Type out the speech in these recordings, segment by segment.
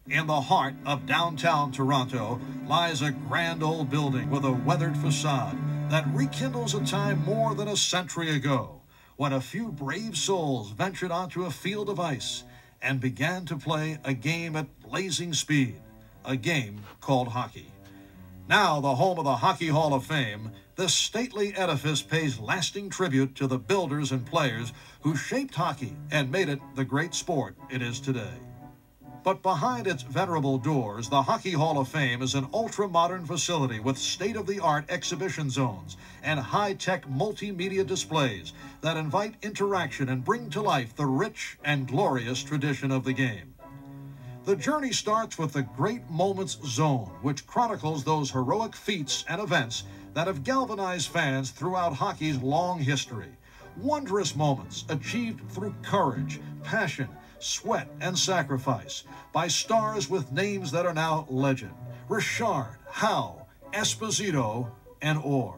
In the heart of downtown Toronto lies a grand old building with a weathered facade that rekindles a time more than a century ago, when a few brave souls ventured onto a field of ice and began to play a game at blazing speed, a game called hockey. Now the home of the Hockey Hall of Fame, this stately edifice pays lasting tribute to the builders and players who shaped hockey and made it the great sport it is today. But behind its venerable doors, the Hockey Hall of Fame is an ultra-modern facility with state-of-the-art exhibition zones and high-tech multimedia displays that invite interaction and bring to life the rich and glorious tradition of the game. The journey starts with the Great Moments Zone, which chronicles those heroic feats and events that have galvanized fans throughout hockey's long history. Wondrous moments achieved through courage, passion, sweat, and sacrifice by stars with names that are now legend: Richard, Howe, Esposito, and Orr.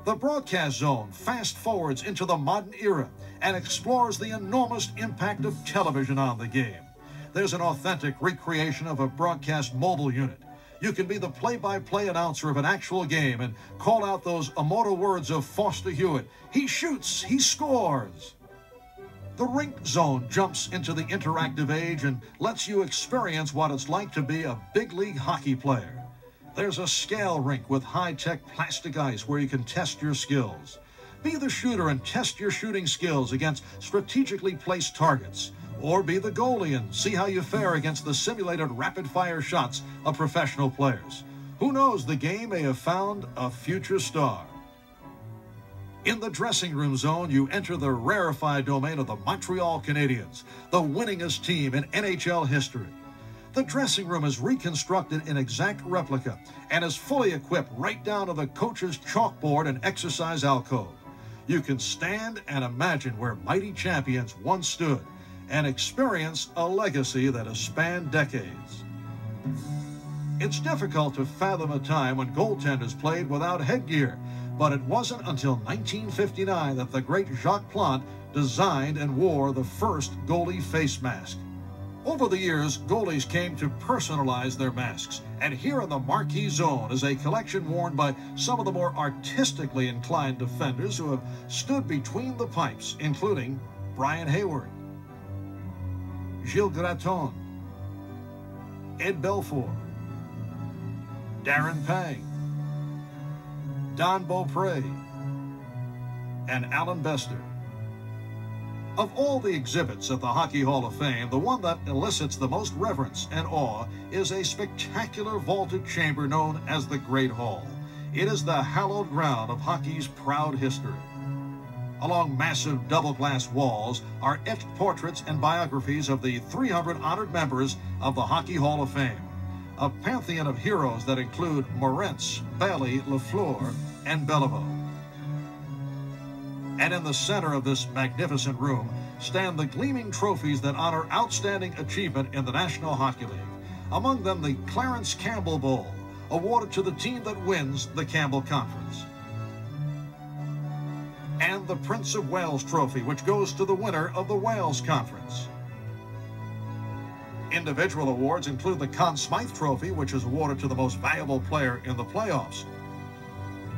The broadcast zone fast forwards into the modern era and explores the enormous impact of television on the game. There's an authentic recreation of a broadcast mobile unit. You can be the play-by-play announcer of an actual game and call out those immortal words of Foster Hewitt: "He shoots, he scores." The rink zone jumps into the interactive age and lets you experience what it's like to be a big league hockey player. There's a scale rink with high-tech plastic ice where you can test your skills. Be the shooter and test your shooting skills against strategically placed targets. Or be the goalie and see how you fare against the simulated rapid-fire shots of professional players. Who knows, the game may have found a future star. In the dressing room zone, you enter the rarefied domain of the Montreal Canadiens, the winningest team in NHL history. The dressing room is reconstructed in exact replica and is fully equipped right down to the coach's chalkboard and exercise alcove. You can stand and imagine where mighty champions once stood and experience a legacy that has spanned decades. It's difficult to fathom a time when goaltenders played without headgear, but it wasn't until 1959 that the great Jacques Plante designed and wore the first goalie face mask. Over the years, goalies came to personalize their masks, and here in the Marquee Zone is a collection worn by some of the more artistically inclined defenders who have stood between the pipes, including Brian Hayward, Gilles Gratton, Ed Belfour, Darren Pang, Don Beaupre, and Alan Bester. Of all the exhibits at the Hockey Hall of Fame, the one that elicits the most reverence and awe is a spectacular vaulted chamber known as the Great Hall. It is the hallowed ground of hockey's proud history. Along massive double-glass walls are etched portraits and biographies of the 300 honored members of the Hockey Hall of Fame, a pantheon of heroes that include Moritz, Bailey, Lafleur, and Beliveau. And in the center of this magnificent room stand the gleaming trophies that honor outstanding achievement in the National Hockey League. Among them, the Clarence Campbell Bowl, awarded to the team that wins the Campbell Conference, and the Prince of Wales Trophy, which goes to the winner of the Wales Conference. Individual awards include the Conn Smythe Trophy, which is awarded to the most valuable player in the playoffs,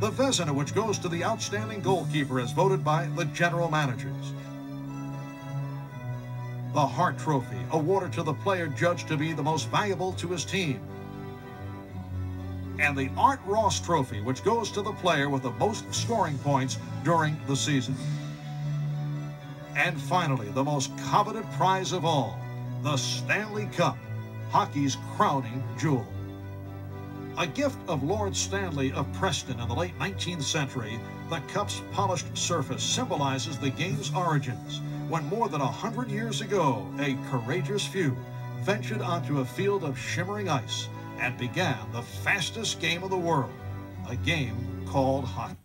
the Vezina, which goes to the outstanding goalkeeper as voted by the general managers, the Hart Trophy, awarded to the player judged to be the most valuable to his team, and the Art Ross Trophy, which goes to the player with the most scoring points during the season. And finally, the most coveted prize of all, the Stanley Cup, hockey's crowning jewel. A gift of Lord Stanley of Preston in the late 19th century, the cup's polished surface symbolizes the game's origins, when more than 100 years ago, a courageous few ventured onto a field of shimmering ice and began the fastest game of the world, a game called hockey.